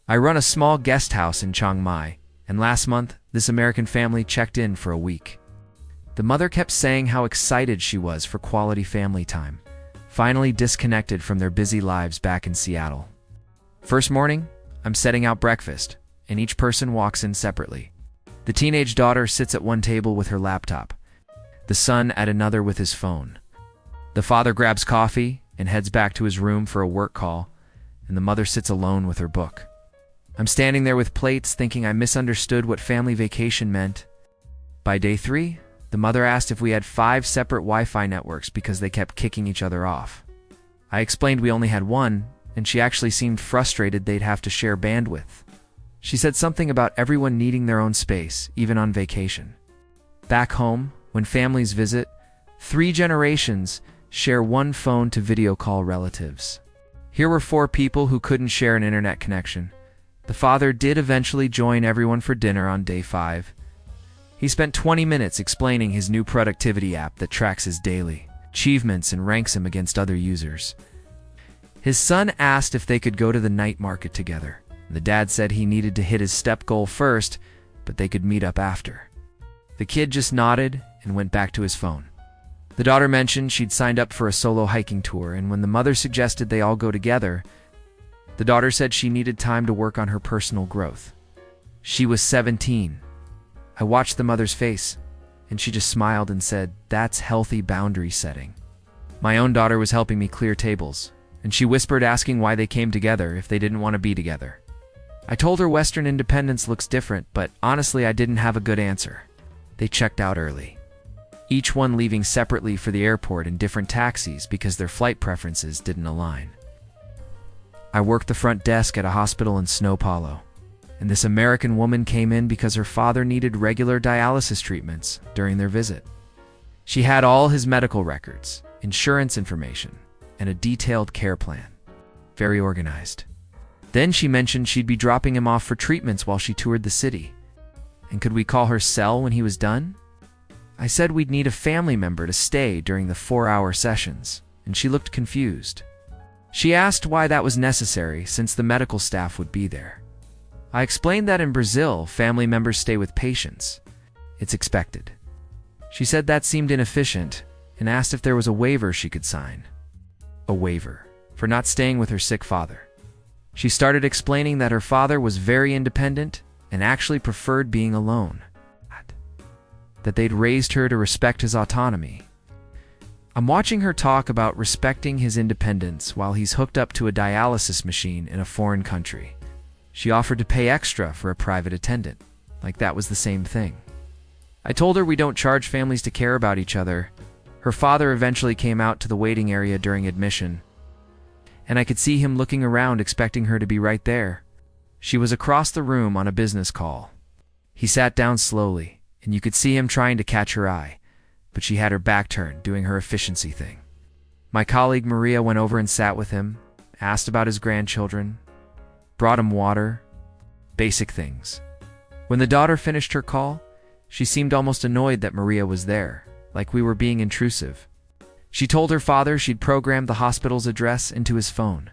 I run a small guest house in Chiang Mai, and last month, this American family checked in for a week. The mother kept saying how excited she was for quality family time, finally disconnected from their busy lives back in Seattle. First morning, I'm setting out breakfast, and each person walks in separately. The teenage daughter sits at one table with her laptop, the son at another with his phone. The father grabs coffee and heads back to his room for a work call, and the mother sits alone with her book. I'm standing there with plates thinking I misunderstood what family vacation meant. By day 3, the mother asked if we had 5 separate Wi-Fi networks because they kept kicking each other off. I explained we only had one, and she actually seemed frustrated they'd have to share bandwidth. She said something about everyone needing their own space, even on vacation. Back home, when families visit, 3 generations share one phone to video call relatives. Here were 4 people who couldn't share an internet connection. The father did eventually join everyone for dinner on day 5. He spent 20 minutes explaining his new productivity app that tracks his daily achievements and ranks him against other users. His son asked if they could go to the night market together. The dad said he needed to hit his step goal first, but they could meet up after. The kid just nodded and went back to his phone. The daughter mentioned she'd signed up for a solo hiking tour, and when the mother suggested they all go together, the daughter said she needed time to work on her personal growth. She was 17. I watched the mother's face, and she just smiled and said, "That's healthy boundary setting." My own daughter was helping me clear tables, and she whispered asking why they came together if they didn't want to be together. I told her Western independence looks different, but honestly I didn't have a good answer. They checked out early, each one leaving separately for the airport in different taxis because their flight preferences didn't align. I worked the front desk at a hospital in Snow Paulo, and this American woman came in because her father needed regular dialysis treatments during their visit. She had all his medical records, insurance information, and a detailed care plan. Very organized. Then she mentioned she'd be dropping him off for treatments while she toured the city. And could we call her cell when he was done? I said we'd need a family member to stay during the 4-hour sessions, and she looked confused. She asked why that was necessary since the medical staff would be there. I explained that in Brazil, family members stay with patients. It's expected. She said that seemed inefficient and asked if there was a waiver she could sign. A waiver for not staying with her sick father. She started explaining that her father was very independent and actually preferred being alone. That they'd raised her to respect his autonomy. I'm watching her talk about respecting his independence while he's hooked up to a dialysis machine in a foreign country. She offered to pay extra for a private attendant, like that was the same thing. I told her we don't charge families to care about each other. Her father eventually came out to the waiting area during admission, and I could see him looking around expecting her to be right there. She was across the room on a business call. He sat down slowly, and you could see him trying to catch her eye, but she had her back turned, doing her efficiency thing. My colleague Maria went over and sat with him, asked about his grandchildren, brought him water, basic things. When the daughter finished her call, she seemed almost annoyed that Maria was there, like we were being intrusive. She told her father she'd programmed the hospital's address into his phone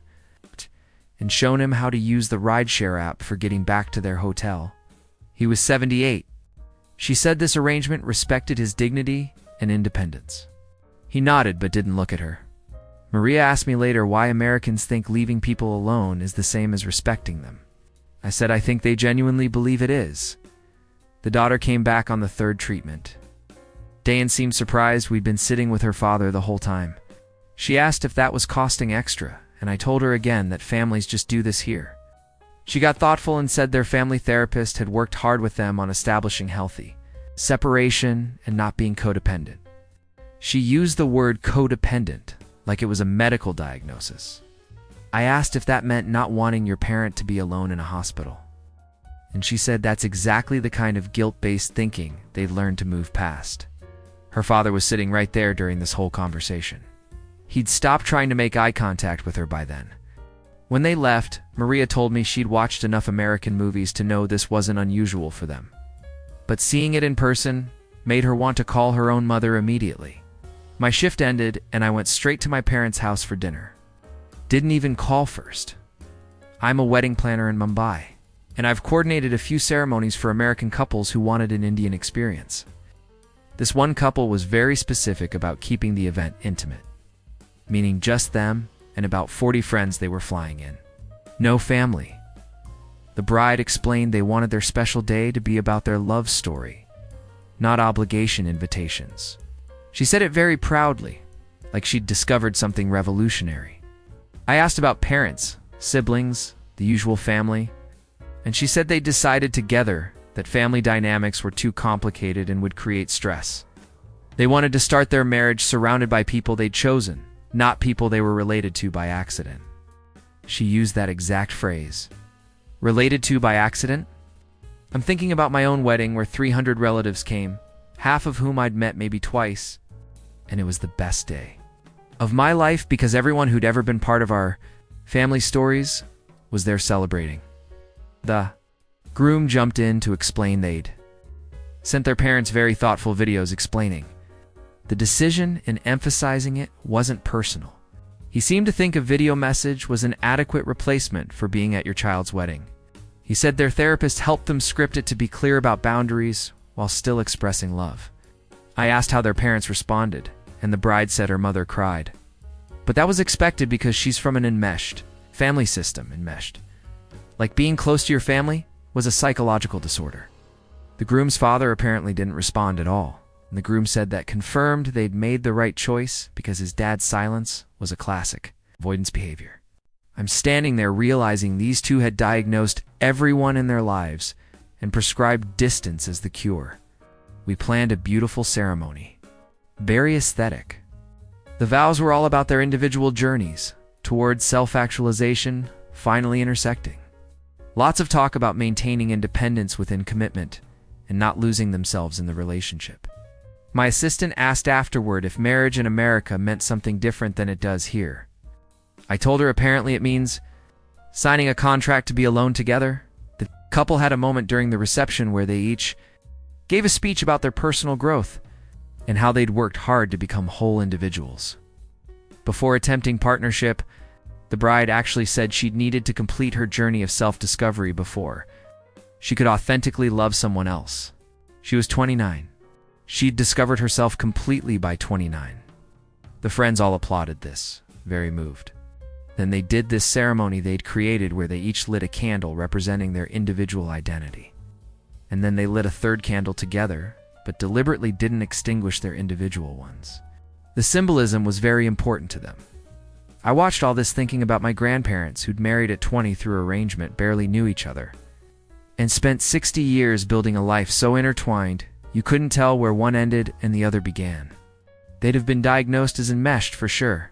and shown him how to use the rideshare app for getting back to their hotel. He was 78. She said this arrangement respected his dignity and independence. He nodded but didn't look at her. Maria asked me later why Americans think leaving people alone is the same as respecting them. I said I think they genuinely believe it is. The daughter came back on the 3rd treatment. Dan seemed surprised we'd been sitting with her father the whole time. She asked if that was costing extra, and I told her again that families just do this here. She got thoughtful and said their family therapist had worked hard with them on establishing healthy separation and not being codependent. She used the word codependent like it was a medical diagnosis. I asked if that meant not wanting your parent to be alone in a hospital. And she said that's exactly the kind of guilt-based thinking they'd learned to move past. Her father was sitting right there during this whole conversation. He'd stopped trying to make eye contact with her by then. When they left, Maria told me she'd watched enough American movies to know this wasn't unusual for them. But seeing it in person made her want to call her own mother immediately. My shift ended, and I went straight to my parents' house for dinner. Didn't even call first. I'm a wedding planner in Mumbai, and I've coordinated a few ceremonies for American couples who wanted an Indian experience. This one couple was very specific about keeping the event intimate, meaning just them and about 40 friends they were flying in. No family. The bride explained they wanted their special day to be about their love story, not obligation invitations. She said it very proudly, like she'd discovered something revolutionary. I asked about parents, siblings, the usual family, and she said they decided together that family dynamics were too complicated and would create stress. They wanted to start their marriage surrounded by people they'd chosen, not people they were related to by accident. She used that exact phrase. Related to by accident? I'm thinking about my own wedding where 300 relatives came, half of whom I'd met maybe twice, and it was the best day of my life because everyone who'd ever been part of our family stories was there celebrating. The groom jumped in to explain they'd sent their parents very thoughtful videos explaining the decision and emphasizing it wasn't personal. He seemed to think a video message was an adequate replacement for being at your child's wedding. He said their therapist helped them script it to be clear about boundaries while still expressing love. I asked how their parents responded, and the bride said her mother cried. But that was expected because she's from an enmeshed family system. Enmeshed, like being close to your family, was a psychological disorder. The groom's father apparently didn't respond at all, and the groom said that confirmed they'd made the right choice because his dad's silence was a classic avoidance behavior. I'm standing there realizing these two had diagnosed everyone in their lives and prescribed distance as the cure. We planned a beautiful ceremony, very aesthetic. The vows were all about their individual journeys towards self-actualization, finally intersecting. Lots of talk about maintaining independence within commitment and not losing themselves in the relationship. My assistant asked afterward if marriage in America meant something different than it does here. I told her apparently it means signing a contract to be alone together. The couple had a moment during the reception where they each gave a speech about their personal growth and how they'd worked hard to become whole individuals. Before attempting partnership, the bride actually said she'd needed to complete her journey of self-discovery before she could authentically love someone else. She was 29. She'd discovered herself completely by 29. The friends all applauded this, very moved. Then they did this ceremony they'd created where they each lit a candle representing their individual identity. And then they lit a third candle together, but deliberately didn't extinguish their individual ones. The symbolism was very important to them. I watched all this thinking about my grandparents who'd married at 20 through arrangement, barely knew each other, and spent 60 years building a life so intertwined you couldn't tell where one ended and the other began. They'd have been diagnosed as enmeshed for sure.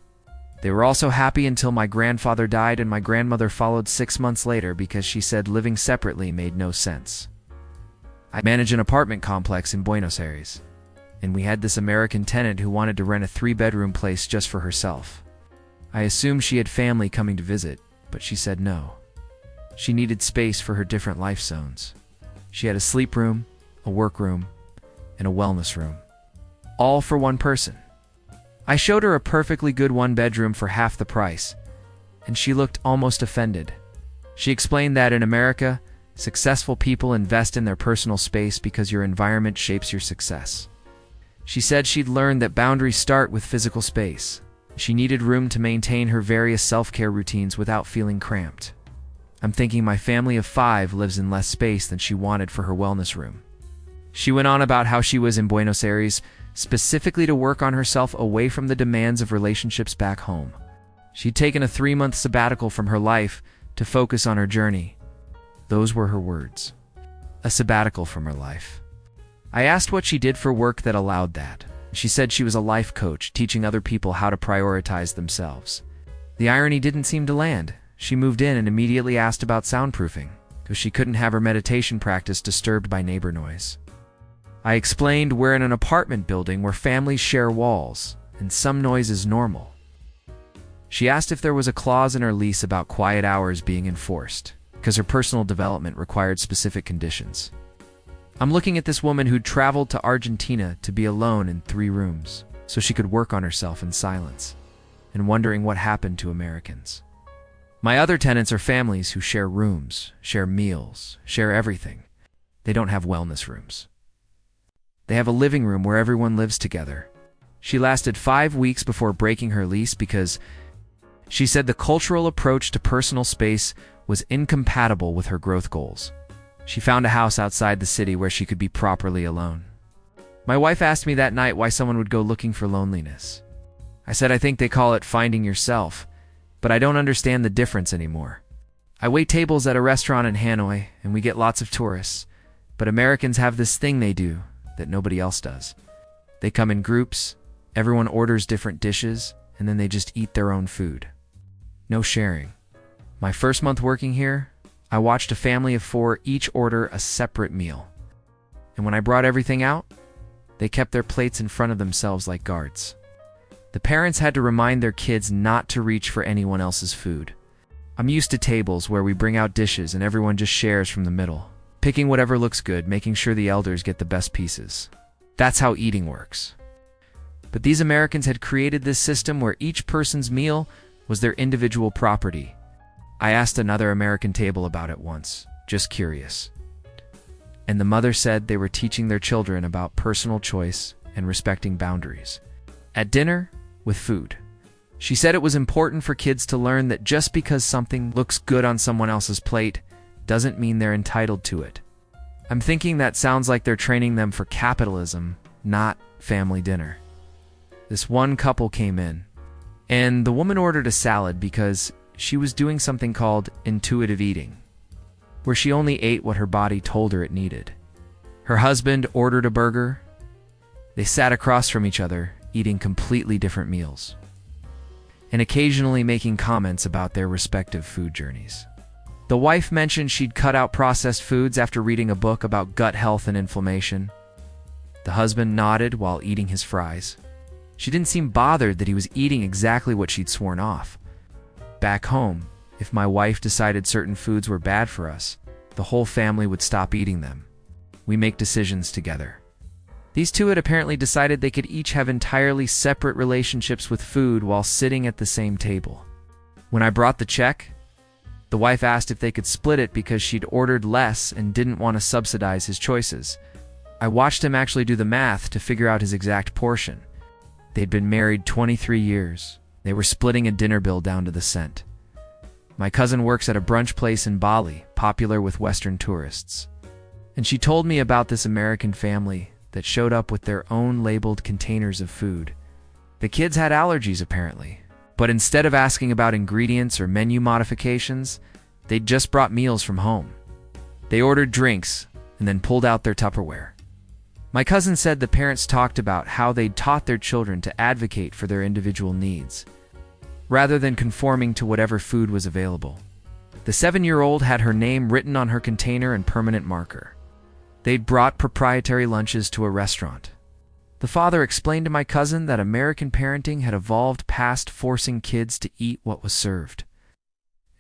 They were also happy until my grandfather died and my grandmother followed 6 months later because she said living separately made no sense. I manage an apartment complex in Buenos Aires, and we had this American tenant who wanted to rent a 3-bedroom place just for herself. I assumed she had family coming to visit, but she said no. She needed space for her different life zones. She had a sleep room, a work room, and a wellness room, all for one person. I showed her a perfectly good 1-bedroom for half the price, and she looked almost offended. She explained that in America, successful people invest in their personal space because your environment shapes your success. She said she'd learned that boundaries start with physical space. She needed room to maintain her various self-care routines without feeling cramped. I'm thinking my family of 5 lives in less space than she wanted for her wellness room. She went on about how she was in Buenos Aires specifically to work on herself away from the demands of relationships back home. She'd taken a 3-month sabbatical from her life to focus on her journey. Those were her words. A sabbatical from her life. I asked what she did for work that allowed that. She said she was a life coach, teaching other people how to prioritize themselves. The irony didn't seem to land. She moved in and immediately asked about soundproofing, because she couldn't have her meditation practice disturbed by neighbor noise. I explained we're in an apartment building where families share walls, and some noise is normal. She asked if there was a clause in her lease about quiet hours being enforced, because her personal development required specific conditions. I'm looking at this woman who'd traveled to Argentina to be alone in 3 rooms, so she could work on herself in silence, and wondering what happened to Americans. My other tenants are families who share rooms, share meals, share everything. They don't have wellness rooms. They have a living room where everyone lives together. She lasted 5 weeks before breaking her lease because she said the cultural approach to personal space was incompatible with her growth goals. She found a house outside the city where she could be properly alone. My wife asked me that night why someone would go looking for loneliness. I said I think they call it finding yourself, but I don't understand the difference anymore. I wait tables at a restaurant in Hanoi, and we get lots of tourists, but Americans have this thing they do that nobody else does. They come in groups, everyone orders different dishes, and then they just eat their own food. No sharing. My first month working here, I watched a family of 4 each order a separate meal. And when I brought everything out, they kept their plates in front of themselves like guards. The parents had to remind their kids not to reach for anyone else's food. I'm used to tables where we bring out dishes and everyone just shares from the middle, picking whatever looks good, making sure the elders get the best pieces. That's how eating works. But these Americans had created this system where each person's meal was their individual property. I asked another American table about it once, just curious. And the mother said they were teaching their children about personal choice and respecting boundaries. At dinner, with food. She said it was important for kids to learn that just because something looks good on someone else's plate doesn't mean they're entitled to it. I'm thinking that sounds like they're training them for capitalism, not family dinner. This one couple came in, and the woman ordered a salad because she was doing something called intuitive eating, where she only ate what her body told her it needed. Her husband ordered a burger. They sat across from each other, eating completely different meals, and occasionally making comments about their respective food journeys. The wife mentioned she'd cut out processed foods after reading a book about gut health and inflammation. The husband nodded while eating his fries. She didn't seem bothered that he was eating exactly what she'd sworn off. Back home, if my wife decided certain foods were bad for us, the whole family would stop eating them. We make decisions together. These two had apparently decided they could each have entirely separate relationships with food while sitting at the same table. When I brought the check, the wife asked if they could split it because she'd ordered less and didn't want to subsidize his choices. I watched him actually do the math to figure out his exact portion. They'd been married 23 years. They were splitting a dinner bill down to the cent. My cousin works at a brunch place in Bali, popular with Western tourists. And she told me about this American family that showed up with their own labeled containers of food. The kids had allergies apparently, but instead of asking about ingredients or menu modifications, they'd just brought meals from home. They ordered drinks and then pulled out their Tupperware. My cousin said the parents talked about how they'd taught their children to advocate for their individual needs, rather than conforming to whatever food was available. The 7-year-old had her name written on her container and permanent marker. They'd brought proprietary lunches to a restaurant. The father explained to my cousin that American parenting had evolved past forcing kids to eat what was served.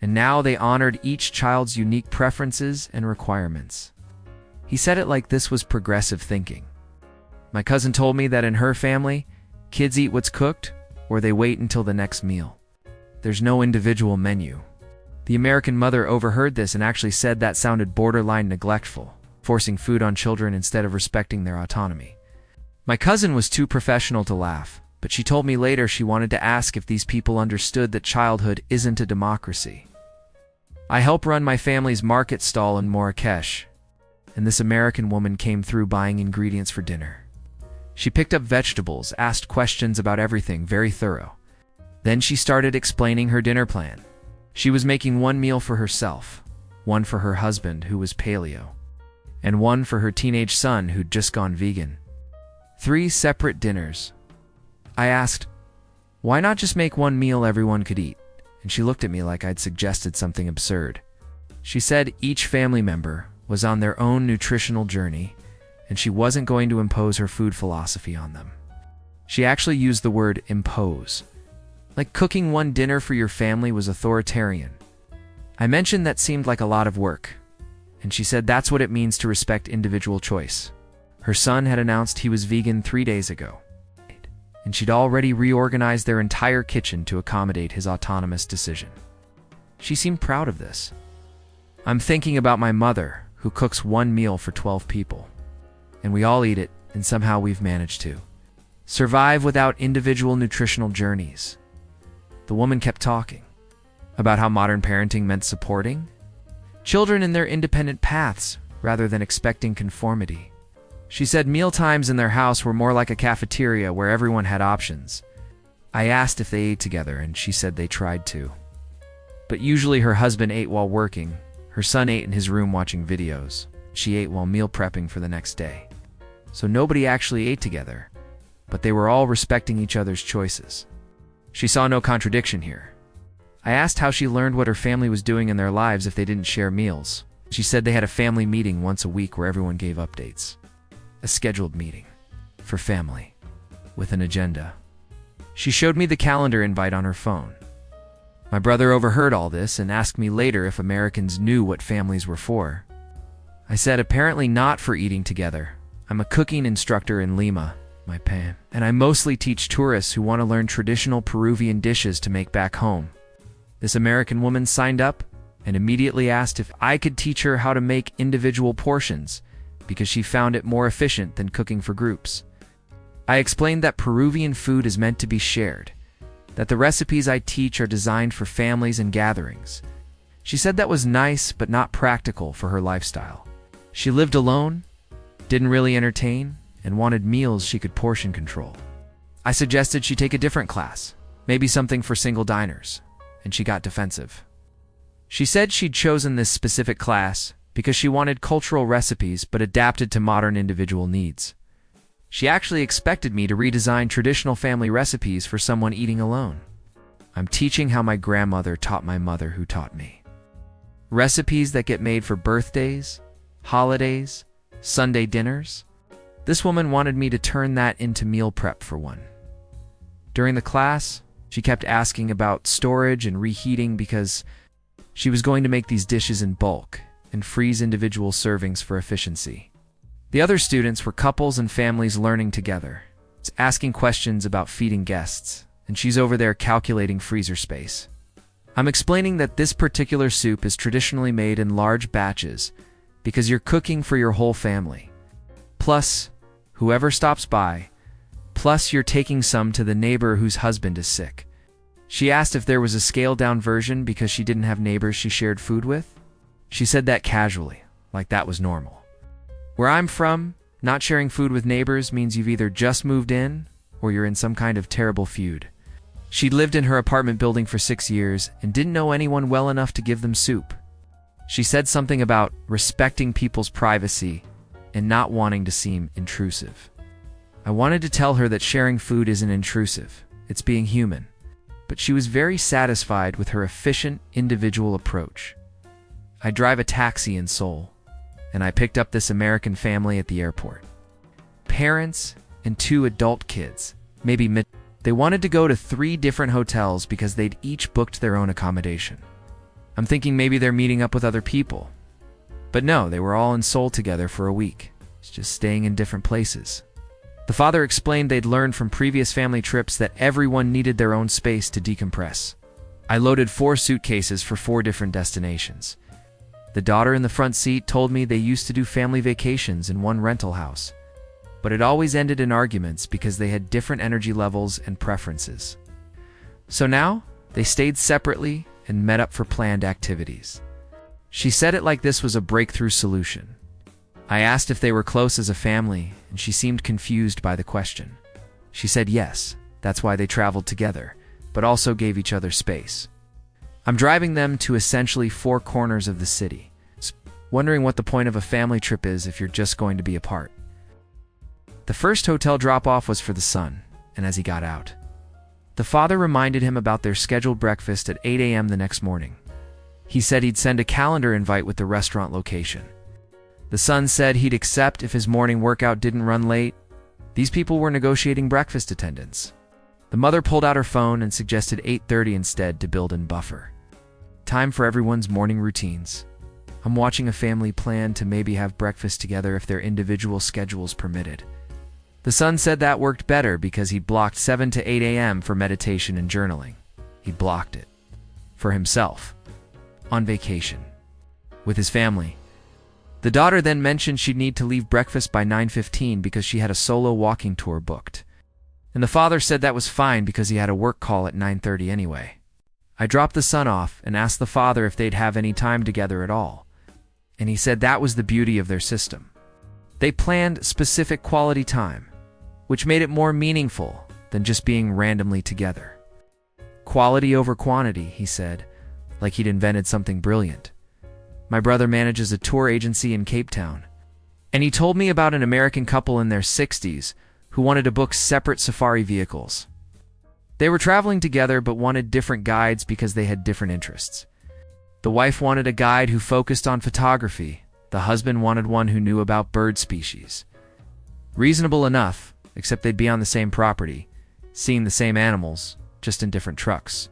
And now they honored each child's unique preferences and requirements. He said it like this was progressive thinking. My cousin told me that in her family, kids eat what's cooked or they wait until the next meal. There's no individual menu. The American mother overheard this and actually said that sounded borderline neglectful, forcing food on children instead of respecting their autonomy. My cousin was too professional to laugh, but she told me later she wanted to ask if these people understood that childhood isn't a democracy. I help run my family's market stall in Marrakesh, and this American woman came through buying ingredients for dinner. She picked up vegetables, asked questions about everything, very thorough. Then she started explaining her dinner plan. She was making one meal for herself, one for her husband, who was paleo, and one for her teenage son, who'd just gone vegan. 3 separate dinners. I asked, why not just make one meal everyone could eat? And she looked at me like I'd suggested something absurd. She said each family member was on their own nutritional journey, and she wasn't going to impose her food philosophy on them. She actually used the word impose, like cooking one dinner for your family was authoritarian. I mentioned that seemed like a lot of work, and she said that's what it means to respect individual choice. Her son had announced he was vegan 3 days ago, and she'd already reorganized their entire kitchen to accommodate his autonomous decision. She seemed proud of this. I'm thinking about my mother, who cooks one meal for 12 people. And we all eat it, and somehow we've managed to survive without individual nutritional journeys. The woman kept talking about how modern parenting meant supporting children in their independent paths rather than expecting conformity. She said meal times in their house were more like a cafeteria where everyone had options. I asked if they ate together, and she said they tried to. But usually her husband ate while working, her son ate in his room watching videos, she ate while meal prepping for the next day. So nobody actually ate together, but they were all respecting each other's choices. She saw no contradiction here. I asked how she learned what her family was doing in their lives if they didn't share meals. She said they had a family meeting once a week where everyone gave updates. A scheduled meeting for family with an agenda. She showed me the calendar invite on her phone. My brother overheard all this and asked me later if Americans knew what families were for. I said apparently not for eating together. I'm a cooking instructor in Lima, and I mostly teach tourists who want to learn traditional Peruvian dishes to make back home. This American woman signed up and immediately asked if I could teach her how to make individual portions because she found it more efficient than cooking for groups. I explained that Peruvian food is meant to be shared, that the recipes I teach are designed for families and gatherings. She said that was nice but not practical for her lifestyle. She lived alone, didn't really entertain, and wanted meals she could portion control. I suggested she take a different class, maybe something for single diners, and she got defensive. She said she'd chosen this specific class because she wanted cultural recipes but adapted to modern individual needs. She actually expected me to redesign traditional family recipes for someone eating alone. I'm teaching how my grandmother taught my mother who taught me. Recipes that get made for birthdays, holidays, Sunday dinners. This woman wanted me to turn that into meal prep for one. During the class, she kept asking about storage and reheating because she was going to make these dishes in bulk and freeze individual servings for efficiency. The other students were couples and families learning together, asking questions about feeding guests, and she's over there calculating freezer space. I'm explaining that this particular soup is traditionally made in large batches because you're cooking for your whole family. Plus, whoever stops by, plus you're taking some to the neighbor whose husband is sick. She asked if there was a scaled-down version because she didn't have neighbors she shared food with. She said that casually, like that was normal. Where I'm from, not sharing food with neighbors means you've either just moved in or you're in some kind of terrible feud. She'd lived in her apartment building for 6 years and didn't know anyone well enough to give them soup. She said something about respecting people's privacy and not wanting to seem intrusive. I wanted to tell her that sharing food isn't intrusive, it's being human. But she was very satisfied with her efficient, individual approach. I drive a taxi in Seoul, and I picked up this American family at the airport. Parents and 2 adult kids, maybe mid. They wanted to go to 3 different hotels because they'd each booked their own accommodation. I'm thinking maybe they're meeting up with other people. But no, they were all in Seoul together for a week, just staying in different places. The father explained they'd learned from previous family trips that everyone needed their own space to decompress. I loaded 4 suitcases for 4 different destinations. The daughter in the front seat told me they used to do family vacations in one rental house, but it always ended in arguments because they had different energy levels and preferences. So now, they stayed separately and met up for planned activities. She said it like this was a breakthrough solution. I asked if they were close as a family, and she seemed confused by the question. She said yes, that's why they traveled together, but also gave each other space. I'm driving them to essentially 4 corners of the city, wondering what the point of a family trip is if you're just going to be apart. The first hotel drop-off was for the son, and as he got out, the father reminded him about their scheduled breakfast at 8 a.m. the next morning. He said he'd send a calendar invite with the restaurant location. The son said he'd accept if his morning workout didn't run late. These people were negotiating breakfast attendance. The mother pulled out her phone and suggested 8:30 instead to build in buffer. Time for everyone's morning routines. I'm watching a family plan to maybe have breakfast together if their individual schedules permitted. The son said that worked better because he'd blocked 7 to 8 a.m. for meditation and journaling. He blocked it. For himself. on vacation with his family. The daughter then mentioned she'd need to leave breakfast by 9:15 because she had a solo walking tour booked. And the father said that was fine because he had a work call at 9:30 anyway. I dropped the son off and asked the father if they'd have any time together at all. And he said that was the beauty of their system. They planned specific quality time, which made it more meaningful than just being randomly together. Quality over quantity, he said, like he'd invented something brilliant. My brother manages a tour agency in Cape Town, and he told me about an American couple in their 60s who wanted to book separate safari vehicles. They were traveling together but wanted different guides because they had different interests. The wife wanted a guide who focused on photography. The husband wanted one who knew about bird species. Reasonable enough, except they'd be on the same property, seeing the same animals, just in different trucks.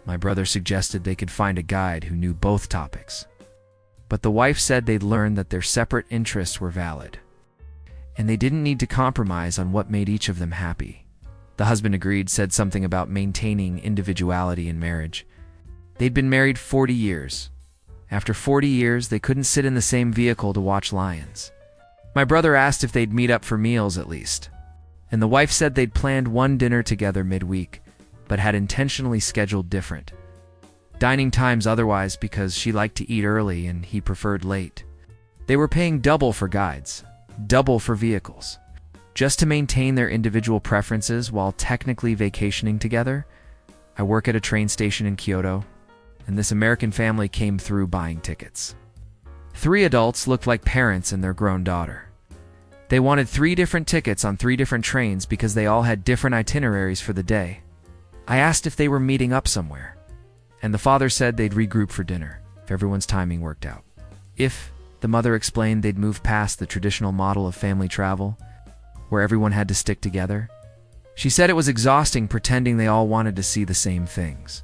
My brother suggested they could find a guide who knew both topics. But the wife said they'd learned that their separate interests were valid, and they didn't need to compromise on what made each of them happy. The husband agreed, said something about maintaining individuality in marriage. They'd been married 40 years. After 40 years, they couldn't sit in the same vehicle to watch lions. My brother asked if they'd meet up for meals at least, and the wife said they'd planned one dinner together midweek, but had intentionally scheduled different dining times otherwise because she liked to eat early and he preferred late. They were paying double for guides, double for vehicles, just to maintain their individual preferences while technically vacationing together. I work at a train station in Kyoto, and this American family came through buying tickets. 3 adults looked like parents and their grown daughter. They wanted 3 different tickets on 3 different trains because they all had different itineraries for the day. I asked if they were meeting up somewhere, and the father said they'd regroup for dinner if everyone's timing worked out. If, the mother explained, they'd moved past the traditional model of family travel, where everyone had to stick together. She said it was exhausting pretending they all wanted to see the same things.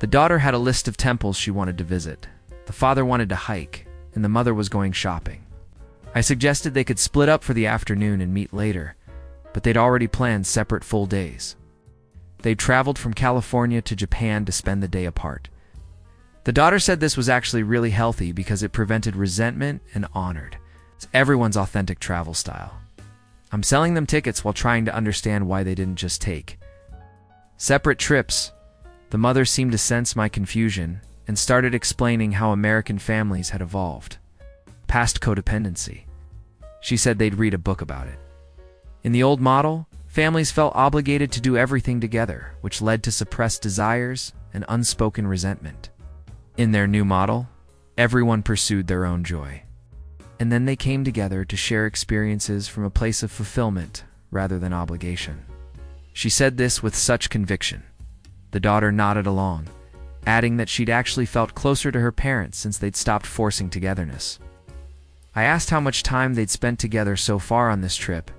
The daughter had a list of temples she wanted to visit. The father wanted to hike, and the mother was going shopping. I suggested they could split up for the afternoon and meet later, but they'd already planned separate full days. They'd traveled from California to Japan to spend the day apart. The daughter said this was actually really healthy because it prevented resentment and honored. It's everyone's authentic travel style. I'm selling them tickets while trying to understand why they didn't just take separate trips. The mother seemed to sense my confusion and started explaining how American families had evolved past codependency. She said they'd read a book about it. In the old model, families felt obligated to do everything together, which led to suppressed desires and unspoken resentment. In their new model, everyone pursued their own joy. And then they came together to share experiences from a place of fulfillment rather than obligation. She said this with such conviction. The daughter nodded along, adding that she'd actually felt closer to her parents since they'd stopped forcing togetherness. I asked how much time they'd spent together so far on this trip,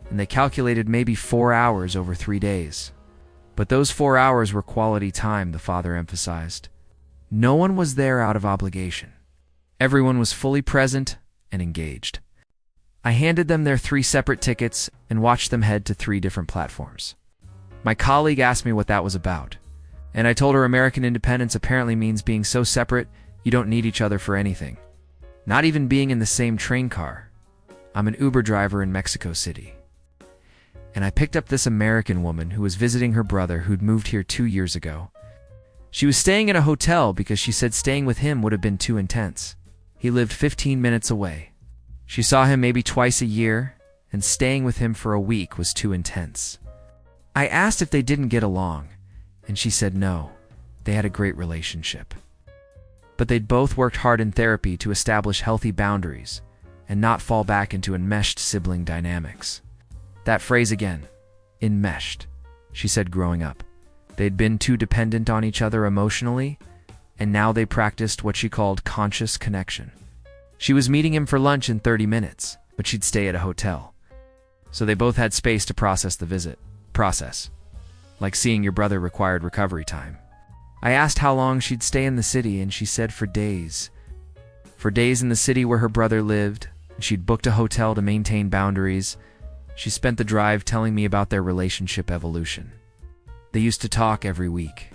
and they calculated maybe 4 hours over 3 days. But those 4 hours were quality time, the father emphasized. No one was there out of obligation. Everyone was fully present and engaged. I handed them their 3 separate tickets and watched them head to 3 different platforms. My colleague asked me what that was about, and I told her American independence apparently means being so separate you don't need each other for anything. Not even being in the same train car. I'm an Uber driver in Mexico City. And I picked up this American woman who was visiting her brother who'd moved here 2 years ago. She was staying in a hotel because she said staying with him would have been too intense. He lived 15 minutes away. She saw him maybe twice a year, and staying with him for a week was too intense. I asked if they didn't get along, and she said no, they had a great relationship. But they'd both worked hard in therapy to establish healthy boundaries and not fall back into enmeshed sibling dynamics. That phrase again, enmeshed, she said growing up. They'd been too dependent on each other emotionally, and now they practiced what she called conscious connection. She was meeting him for lunch in 30 minutes, but she'd stay at a hotel. So they both had space to process the visit. Like seeing your brother required recovery time. I asked how long she'd stay in the city, and she said for days. For days in the city where her brother lived, and she'd booked a hotel to maintain boundaries. She spent the drive telling me about their relationship evolution. They used to talk every week.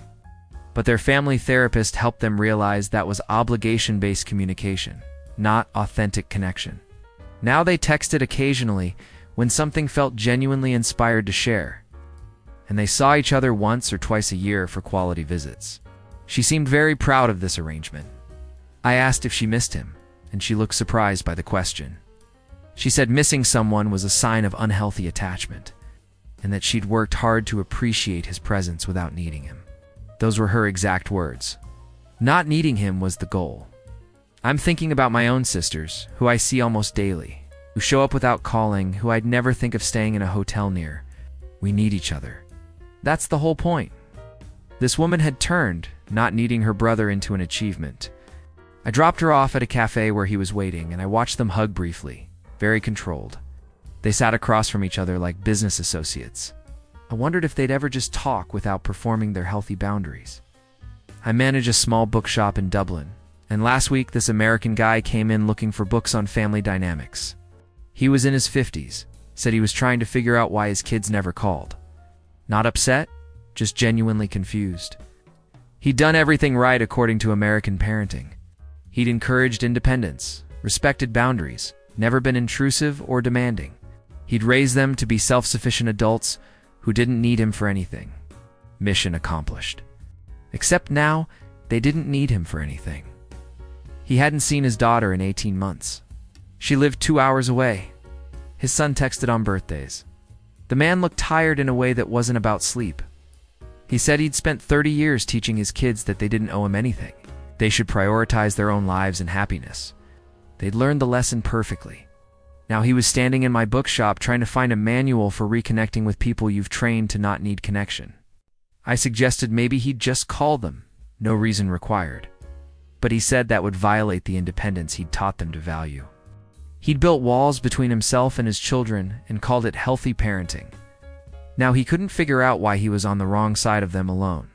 But their family therapist helped them realize that was obligation-based communication, not authentic connection. Now they texted occasionally when something felt genuinely inspired to share, and they saw each other once or twice a year for quality visits. She seemed very proud of this arrangement. I asked if she missed him, and she looked surprised by the question. She said missing someone was a sign of unhealthy attachment, and that she'd worked hard to appreciate his presence without needing him. Those were her exact words. Not needing him was the goal. I'm thinking about my own sisters, who I see almost daily, who show up without calling, who I'd never think of staying in a hotel near. We need each other. That's the whole point. This woman had turned, not needing her brother into an achievement. I dropped her off at a cafe where he was waiting, and I watched them hug briefly, very controlled. They sat across from each other like business associates. I wondered if they'd ever just talk without performing their healthy boundaries. I manage a small bookshop in Dublin, and last week this American guy came in looking for books on family dynamics. He was in his 50s, said he was trying to figure out why his kids never called. Not upset, just genuinely confused. He'd done everything right according to American parenting. He'd encouraged independence, respected boundaries, never been intrusive or demanding. He'd raised them to be self-sufficient adults who didn't need him for anything. Mission accomplished. Except now, they didn't need him for anything. He hadn't seen his daughter in 18 months. She lived 2 hours away. His son texted on birthdays. The man looked tired in a way that wasn't about sleep. He said he'd spent 30 years teaching his kids that they didn't owe him anything. They should prioritize their own lives and happiness. They'd learned the lesson perfectly. Now he was standing in my bookshop trying to find a manual for reconnecting with people you've trained to not need connection. I suggested maybe he'd just call them, no reason required. But he said that would violate the independence he'd taught them to value. He'd built walls between himself and his children and called it healthy parenting. Now he couldn't figure out why he was on the wrong side of them alone.